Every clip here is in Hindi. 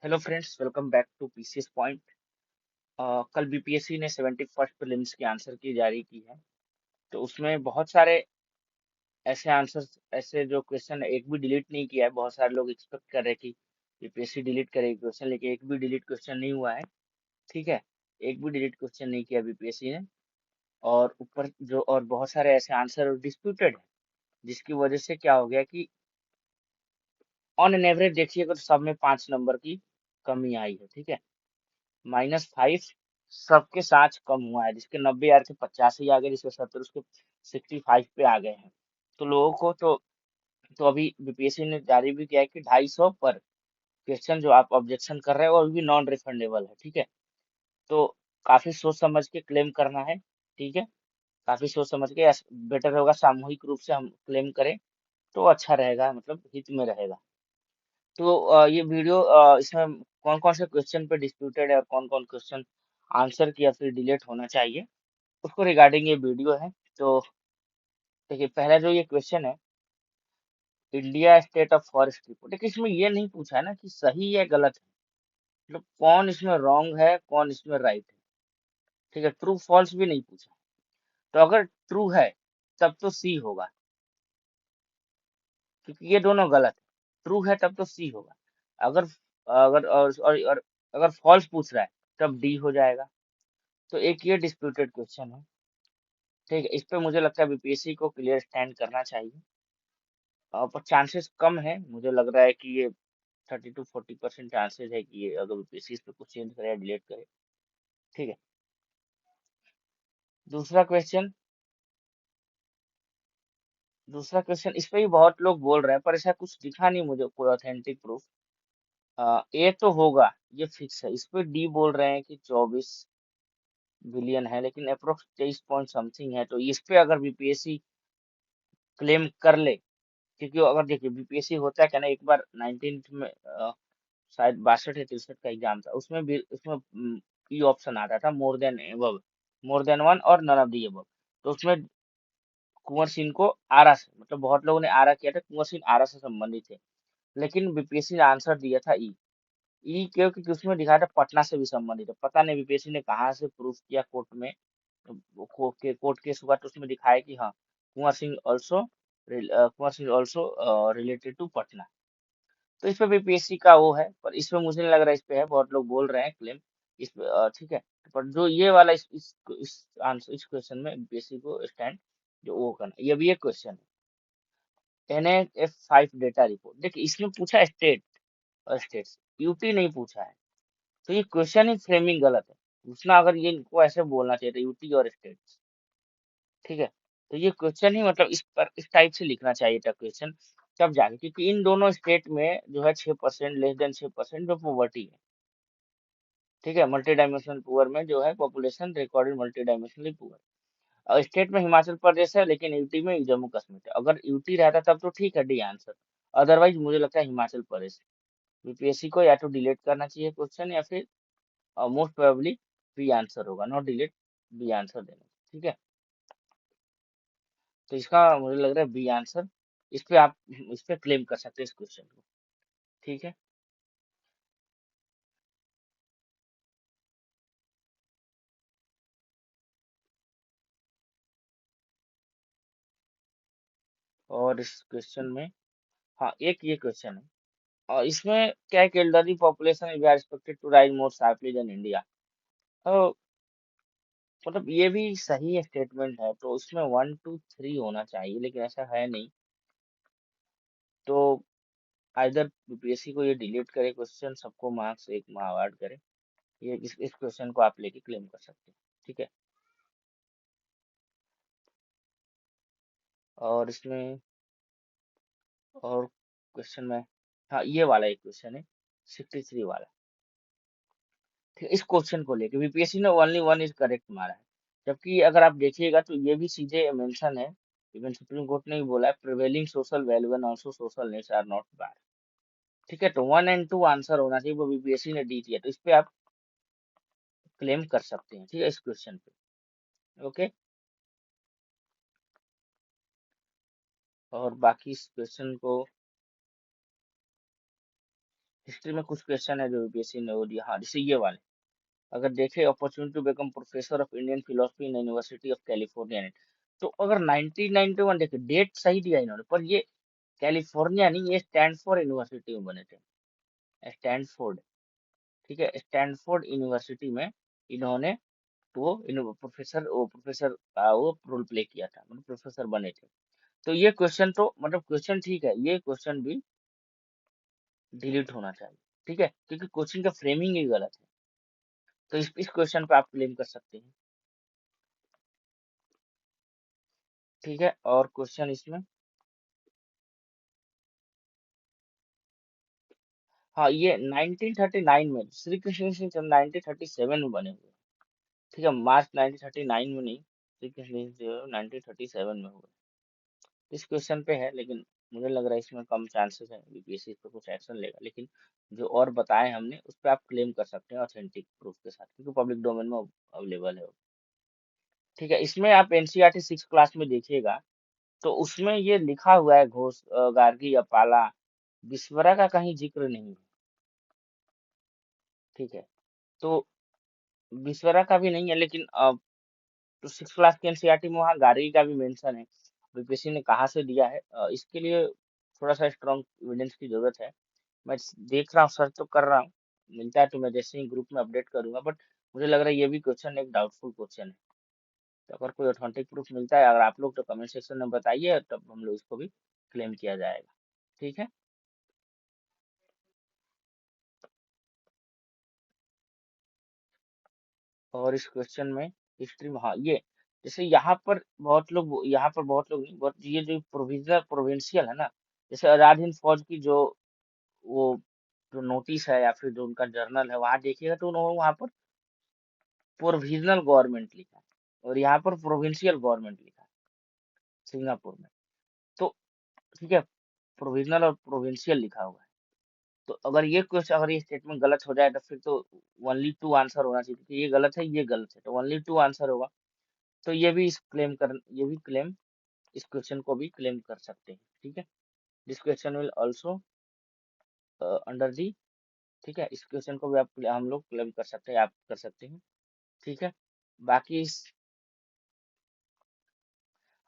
Hello friends, welcome back to PCS point. कल बीपीएससी ने 71st प्रीलिम्स की आंसर की जारी की है। तो उसमें बहुत सारे ऐसे आंसर्स, ऐसे जो क्वेश्चन एक भी डिलीट नहीं किया है। बहुत सारे लोग एक्सपेक्ट कर रहे हैं कि बीपीएससी डिलीट करेगी क्वेश्चन, लेकिन एक भी डिलीट क्वेश्चन नहीं हुआ है। ठीक है, एक भी डिलीट क्वेश्चन नहीं किया बीपीएससी ने। और ऊपर जो और बहुत सारे ऐसे आंसर डिस्प्यूटेड है, जिसकी वजह से क्या हो गया कि ऑन एन एवरेज देखिएगा तो सब में 5 नंबर की कमी आई है। ठीक है, -5 सबके साथ कम हुआ है। जिसके 90 आए थे 85 आ गए, जिसके 70 उसके 65 पे आ गए हैं। तो लोगों को तो अभी बीपीएससी ने जारी भी किया है कि 250 पर क्वेश्चन जो आप ऑब्जेक्शन कर रहे हो वो भी नॉन रिफंडेबल है। ठीक है, तो काफी सोच समझ के क्लेम करना है। ठीक है, काफी सोच समझ के, बेटर होगा सामूहिक रूप से हम क्लेम करें तो अच्छा रहेगा, मतलब हित में रहेगा। तो ये वीडियो, इसमें कौन कौन से क्वेश्चन पे डिस्प्यूटेड है और कौन कौन क्वेश्चन आंसर किया फिर डिलीट होना चाहिए, उसको रिगार्डिंग ये वीडियो है। तो देखिए, पहला जो ये क्वेश्चन है, India state of forest report. देखिए, इसमें ये नहीं पूछा है ना कि सही है गलत है, मतलब कौन इसमें रॉन्ग है कौन इसमें राइट है। ठीक है, ट्रू फॉल्स भी नहीं पूछा। तो अगर ट्रू है तब तो सी होगा, क्योंकि ये दोनों गलत है। ट्रू है तब तो सी होगा। अगर अगर और अगर फॉल्स पूछ रहा है तब डी हो जाएगा। तो एक ये डिस्प्यूटेड क्वेश्चन है। ठीक है, इस पे मुझे लगता है बीपीएससी को क्लियर स्टैंड करना चाहिए। पर चांसेस कम है, मुझे लग रहा है कि ये 30 to 40% चांसेस है कि ये अगर बीपीएससी इस पे कुछ चेंज करे या डिलीट करे। ठीक है, दूसरा क्वेश्चन। दूसरा क्वेश्चन, इस पे भी बहुत लोग बोल रहे हैं, पर ऐसा कुछ दिखा नहीं मुझे कोई ऑथेंटिक प्रूफ। ए तो होगा, ये फिक्स है। इस पे डी बोल रहे हैं कि 24 बिलियन है, लेकिन अप्रोक्स 23 पॉइंट समथिंग है। तो इस पे अगर बीपीएससी क्लेम कर ले, क्योंकि अगर देखिए बीपीएससी होता है क्या ना, एक बार 19th में शायद 62 या 63 का एग्जाम था, उसमें भी उसमें ई ऑप्शन आता था, more than above, more than one और नन ऑफ दी एबव। तो उसमें कुंवर सिंह को आरा से, मतलब बहुत लोगों ने आरा किया था, कुंवर सिंह आरा से संबंधित थे। लेकिन बीपीएससी ने आंसर दिया था ई। ई क्यों? क्योंकि उसमें दिखाया था पटना से भी संबंधित है। पता नहीं बीपीएससी ने कहाँ से प्रूफ किया कोर्ट में, कोर्ट केस हुआ तो उसमें दिखाया कि हाँ, Kunwar Singh also related to Patna. तो इस पे भी पीएससी का वो है, पर इसमें मुझे नहीं लग रहा है इस पे है। बहुत लोग बोल रहे हैं क्लेम इस पे, ठीक है। पर जो ये वाला इस आंसर, इस क्वेश्चन में बीपीएससी को स्टैंड जो वो करना, ये भी एक क्वेश्चन है। NAF5 डेटा रिपोर्ट, देखिए इसमें पूछा स्टेट और स्टेट्स, यूटी नहीं पूछा है। तो ये क्वेश्चन ही फ्रेमिंग गलत है। पूछना अगर ये इनको ऐसे बोलना चाहिए था, यूटी और स्टेट्स। ठीक है, तो ये क्वेश्चन ही मतलब इस टाइप से लिखना चाहिए था क्वेश्चन, तब जाके, क्योंकि इन दोनों स्टेट में जो है 6%, लेस देन 6% जो पोवर्टी है। ठीक है, मल्टी डायमेंशनल पुअर में जो है population recorded multi dimensionally poor. और स्टेट में हिमाचल प्रदेश है, लेकिन यूटी में जम्मू कश्मीर है। अगर यूटी रहता तब तो ठीक है, डी आंसर। अदरवाइज मुझे लगता है हिमाचल प्रदेश। बीपीएससी को या तो डिलीट करना चाहिए क्वेश्चन, या फिर मोस्ट प्रोबेबली बी आंसर होगा, नॉट डिलीट, बी आंसर देना। ठीक है, तो इसका मुझे लग रहा है बी आंसर। इस पे आप इस पे क्लेम कर सकते हैं इस क्वेश्चन को। ठीक है, और इस क्वेश्चन में, हाँ, एक ये क्वेश्चन है। और इसमें क्या है कि elderly population we are expected to rise more sharply than India. तो मतलब ये भी सही स्टेटमेंट है, तो उसमें 1 2 3 होना चाहिए, लेकिन ऐसा है नहीं। तो आइदर यूपीएससी को ये डिलीट करे क्वेश्चन, सबको मार्क्स एक माह अवार्ड करे। ये इस क्वेश्चन को आप लेके क्लेम कर सकते हैं। ठीक है, और इसमें और क्वेश्चन में, हाँ, ये वाला एक क्वेश्चन है, 63 वाला। ठीक है, इस क्वेश्चन को लेके बीपीएससी ने ओनली वन इज करेक्ट मारा है। जबकि अगर आप देखिएगा तो ये भी सीधे मेंशन है, इवन सुप्रीम कोर्ट ने भी बोला है, prevailing social value and also social needs are not bar. ठीक है, तो 1 and 2 आंसर होना चाहिए, वो बीपीएससी ने दी दिया, तो इस पे आप क्लेम कर सकते हैं। ठीक है, इस क्वेश्चन पे। ओके, और बाकी इस क्वेश्चन को हिस्ट्री में कुछ क्वेश्चन है जो यूपीएससी ने वो दिया, हाँ जैसे ये वाले, अगर देखे opportunity to become professor of Indian philosophy in University of California, तो अगर 1991 देखे डेट सही दिया इन्होंने, पर ये कैलिफोर्निया नहीं, ये स्टैनफोर्ड यूनिवर्सिटी में बने थे, स्टैनफोर्ड, ठीक है, स्टैनफोर्ड यूनिवर्सिटी में इन्होंने वो प्रोफेसर का वो रोल प्ले किया था, मतलब प्रोफेसर बने थे। तो ये क्वेश्चन तो मतलब क्वेश्चन ठीक है, ये क्वेश्चन भी डिलीट होना चाहिए, ठीक है, क्योंकि क्वेश्चन का फ्रेमिंग ही गलत है। तो इस क्वेश्चन पे आप क्लेम कर सकते हैं, ठीक है। और क्वेश्चन इसमें, हाँ ये 1939 में, श्री कृष्ण सिंह 1937 में बने हुए, ठीक है, मार्च 1939 में नहीं, श्री कृष्ण सिंह 1937 में हुए। इस क्वेश्चन पे है, लेकिन मुझे लग रहा है इसमें कम चांसेस है यूपीएससी इस पे कुछ एक्शन लेगा, लेकिन जो और बताए हमने उस पे आप क्लेम कर सकते हैं ऑथेंटिक प्रूफ के साथ, क्योंकि पब्लिक डोमेन में अवेलेबल है वो। ठीक है, इसमें आप एनसीईआरटी 6 क्लास में देखिएगा, तो उसमें ये लिखा हुआ है घोष गार्गी या पाला, विस्वरा का कहीं जिक्र नहीं है, ठीक है। तो विस्वरा का भी नहीं है, लेकिन तो 6 क्लास के एनसीईआरटी में वहाँ गार्गी का भी मेंशन है, बीपीएससी ने कहाँ से दिया है, इसके लिए थोड़ा सा स्ट्रॉन्ग एविडेंस की जरूरत है। मैं देख रहा हूँ, सर्च तो कर रहा हूँ, मिलता है तो मैं जैसे ही ग्रुप में अपडेट करूंगा, बट मुझे लग रहा है ये भी क्वेश्चन एक डाउटफुल क्वेश्चन है। तो अगर कोई ऑथेंटिक प्रूफ मिलता है अगर आप लोग, तो कमेंट सेक्शन में बताइए, तब हम लोग इसको भी क्लेम किया जाएगा, ठीक है। और इस क्वेश्चन में हिस्ट्री में, हाँ ये जैसे यहाँ पर बहुत लोग नहीं, बहुत ये जो प्रोविजनल प्रोविंशियल है ना, जैसे आजाद हिंद फौज की जो वो जो नोटिस है या फिर जो उनका जर्नल है, वहां देखिएगा तो उन्होंने वहां पर प्रोविजनल गवर्नमेंट लिखा है, और यहाँ पर प्रोविंशियल गवर्नमेंट लिखा है सिंगापुर में। तो ठीक है, प्रोविजनल और प्रोविंशियल लिखा हुआ है। तो अगर ये क्वेश्चन, अगर ये स्टेटमेंट गलत हो जाए तो फिर तो ओनली टू आंसर होना चाहिए, क्योंकि ये गलत है, ये गलत है, तो ओनली टू आंसर होगा। तो ये भी क्लेम, इस क्वेश्चन को भी क्लेम कर सकते हैं, ठीक है। This question will also under the, ठीक है, इस क्वेश्चन को भी हम लोग क्लेम कर सकते हैं, आप कर सकते हैं, ठीक है। बाकी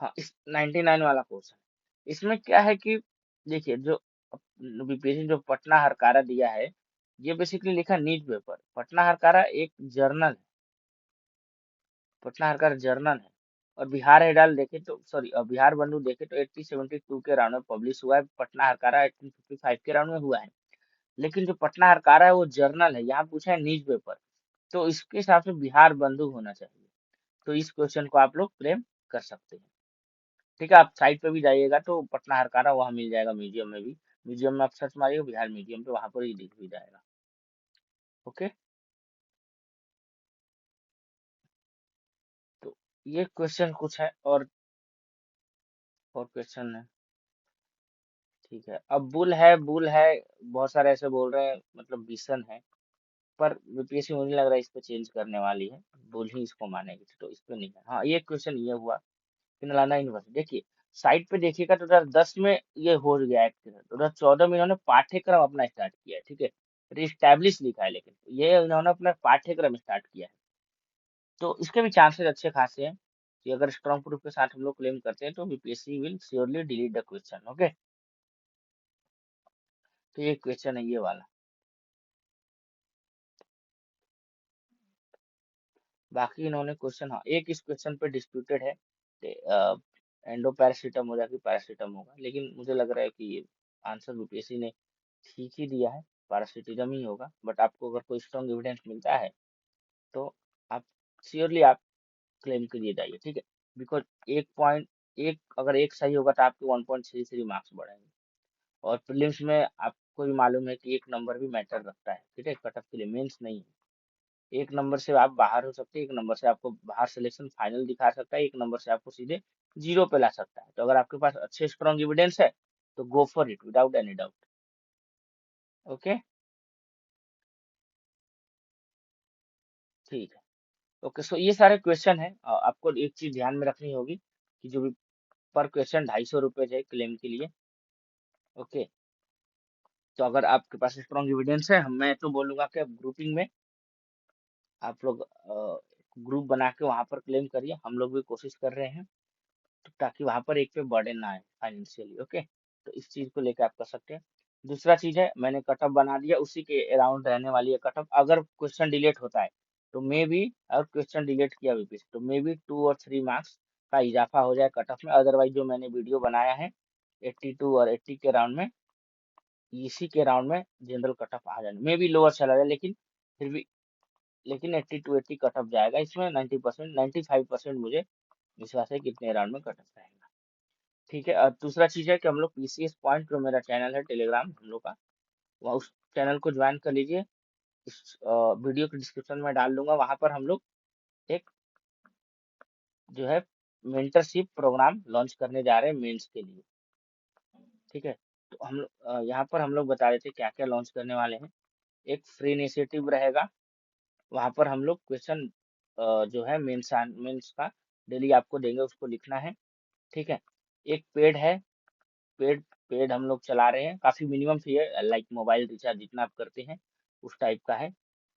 हाँ इस 99 वाला क्वेश्चन, इसमें क्या है कि देखिए, जो बीपीएससी जो पटना हरकारा दिया है, ये बेसिकली लिखा न्यूज पेपर, पटना हरकारा एक जर्नल है, पटना हरकारा जर्नल है। और बिहार हेडाल देखे तो, सॉरी बिहार बंधु देखे तो 1872 के राउंड में पब्लिश हुआ है, पटना हरकारा 1855 के राउंड में हुआ है। लेकिन जो पटना हरकारा है वो जर्नल है, यहाँ पूछा है न्यूज पेपर, तो इसके हिसाब से बिहार बंधु होना चाहिए। तो इस क्वेश्चन को आप लोग क्लेम कर सकते हैं, ठीक है। आप साइट पे भी जाइएगा तो पटना हरकारा वहाँ मिल जाएगा, म्यूजियम में भी, म्यूजियम में आप सर्च मारिएगा बिहार म्यूजियम पे, वहां पर ही दिख भी जाएगा, ओके। तो ये क्वेश्चन कुछ है, और क्वेश्चन है, ठीक है। अब बुल है, बहुत सारे ऐसे बोल रहे हैं, मतलब विसन है, पर बीपीएससी मुझे लग रहा है इस पे चेंज करने वाली है, बुल ही इसको मानेगी, तो इस पे नहीं है। हाँ ये क्वेश्चन ये हुआ कि नालंदा यूनिवर्सिटी, देखिए साइट पे देखिएगा तो 2010 में ये हो गया एक्ट, 2014 में इन्होंने पाठ्यक्रम अपना स्टार्ट किया है, ठीक है, रिस्टैब्लिश लिखा है, लेकिन ये इन्होंने अपना पाठ्यक्रम स्टार्ट किया है। तो इसके भी चांसेस अच्छे खासे हैं कि अगर स्ट्रॉन्ग प्रूफ के साथ हम लोग क्लेम करते हैं तो BPSC will surely delete the question, okay. तो ये क्वेश्चन है ये वाला। बाकी इन्होंने क्वेश्चन, हाँ एक इस क्वेश्चन पे डिस्प्यूटेड है, एंडो पैरासीटम हो जाती पैरासीटम होगा, लेकिन मुझे लग रहा है कि आंसर बीपीएससी ने ठीक ही दिया है, पैरासीटिज्म ही होगा। बट आपको अगर कोई स्ट्रॉन्ग एविडेंस मिलता है तो आप श्योरली आप क्लेम के लिए जाइए, ठीक है। बिकॉज एक अगर एक सही होगा तो आपके 1.33 मार्क्स बढ़ेंगे, और प्रीलिम्स में आपको भी मालूम है कि एक नंबर भी मैटर रखता है, ठीक है, कट ऑफ के लिए, मेंस नहीं है। एक नंबर से आप बाहर हो सकते हैं, एक नंबर से आपको बाहर सिलेक्शन फाइनल दिखा सकता है, एक नंबर से आपको सीधे जीरो पे ला सकता है। तो अगर आपके पास अच्छे स्ट्रॉन्ग एविडेंस है तो go for it without any doubt, okay, ठीक है। ओके, सो ये सारे क्वेश्चन है, आपको एक चीज ध्यान में रखनी होगी कि जो भी पर क्वेश्चन 250 रुपए है क्लेम के लिए, ओके। तो अगर आपके पास स्ट्रॉन्ग एविडेंस है, मैं तो बोलूंगा कि अब ग्रुपिंग में आप लोग ग्रुप बना के वहां पर क्लेम करिए। हम लोग भी कोशिश कर रहे हैं, तो ताकि वहां पर एक पे बर्डन ना आए फाइनेंशियली। ओके, तो इस चीज को लेकर आप कर सकते हैं। दूसरा चीज है, मैंने कटअप बना दिया, उसी के अराउंड रहने वाली है कटअप। अगर क्वेश्चन डिलीट होता है तो मे बी, और क्वेश्चन डिलीट किया विपिन, तो मे बी 2 और 3 मार्क्स का इजाफा हो जाए कटअप में। अदरवाइज जो मैंने वीडियो बनाया है 82 और 80 के राउंड में, इसी के राउंड में जनरल कटअप आ जाए, मे बी लोअर चला जाए, लेकिन फिर भी, लेकिन 80 to 80 कटअप जाएगा इसमें। 90%, 95% मुझे विश्वास है कितने राउंड में कटअप रहेगा। ठीक है। और दूसरा चीज है कि हम लोग पीसीएस पॉइंट, जो मेरा चैनल है टेलीग्राम हम लोग का, वहाँ उस चैनल को ज्वाइन कर लीजिए। इस वीडियो के डिस्क्रिप्शन में डाल दूंगा। वहां पर हम लोग एक जो है मेंटरशिप प्रोग्राम लॉन्च करने जा रहे हैं मेंस के लिए। ठीक है। तो हम लोग यहाँ पर हम लोग बता रहे थे क्या क्या लॉन्च करने वाले हैं। एक फ्री इनिशिएटिव रहेगा, वहां पर हम लोग क्वेश्चन जो है मेंस का डेली आपको देंगे, उसको लिखना है। ठीक है। एक पेड है, पेड पेड हम लोग चला रहे हैं। काफी मिनिमम फी है, लाइक मोबाइल रिचार्ज जितना आप करते हैं उस टाइप का है।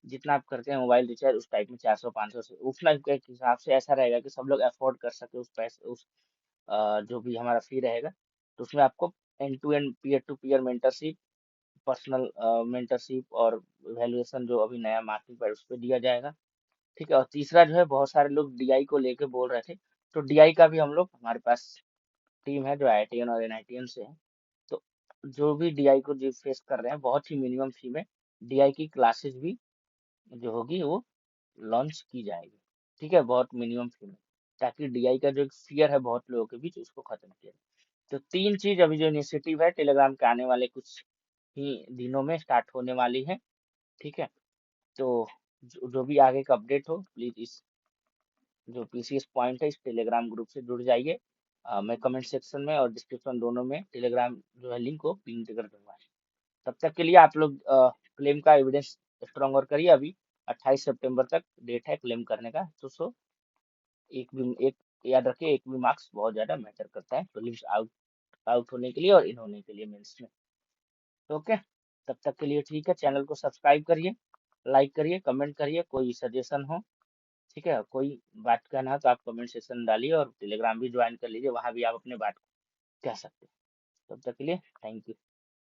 जितना आप करते हैं मोबाइल रिचार्ज उस टाइप में 400 500 से उस टाइप के हिसाब से ऐसा रहेगा कि सब लोग अफोर्ड कर सके उस पैसे, उस जो भी हमारा फी रहेगा। तो उसमें आपको end to end peer to peer mentorship, personal mentorship और वैल्यूएशन जो अभी नया मार्केट पर उस पर दिया जाएगा। ठीक है। और तीसरा जो है, बहुत सारे लोग डीआई को लेके बोल रहे थे, तो डीआई का भी हम लोग, हमारे पास टीम है जो आईआईटीएन और एनआईटीएन से है। तो जो भी डीआई को जो फेस कर रहे हैं, बहुत ही मिनिमम फी में डीआई की क्लासेस भी जो होगी वो लॉन्च की जाएगी। ठीक है, बहुत मिनिमम फी में, ताकि डीआई का जो फियर है बहुत लोगों के बीच, उसको खत्म किया जाए। तो तीन चीज अभी जो इनिशिएटिव है टेलीग्राम के, आने वाले कुछ ही दिनों में स्टार्ट होने वाली है। ठीक है। तो जो भी आगे का अपडेट हो, प्लीज इस जो पीसीएस पॉइंट है इस टेलीग्राम ग्रुप से जुड़ जाइए। मैं कमेंट सेक्शन में और डिस्क्रिप्शन दोनों में टेलीग्राम जो है लिंक को पिन कर दूंगा। तब तक के लिए आप लोग क्लेम का एविडेंस स्ट्रॉन्ग और करिए। अभी 28 सितंबर तक डेट है क्लेम करने का। तो एक याद रखिए, एक भी मार्क्स बहुत ज्यादा मैटर करता है प्रीलिम्स आउट आउट होने के लिए और इन होने के लिए मेंस में। ओके, तब तक के लिए ठीक है। चैनल को सब्सक्राइब करिए, लाइक करिए, कमेंट करिए, कोई सजेशन हो, ठीक है, कोई बात कहना है तो आप कमेंट सेक्शन में डालिए, और टेलीग्राम भी ज्वाइन कर लीजिए, वहां भी आप अपने बात कह सकते हैं। तब तक के लिए थैंक यू।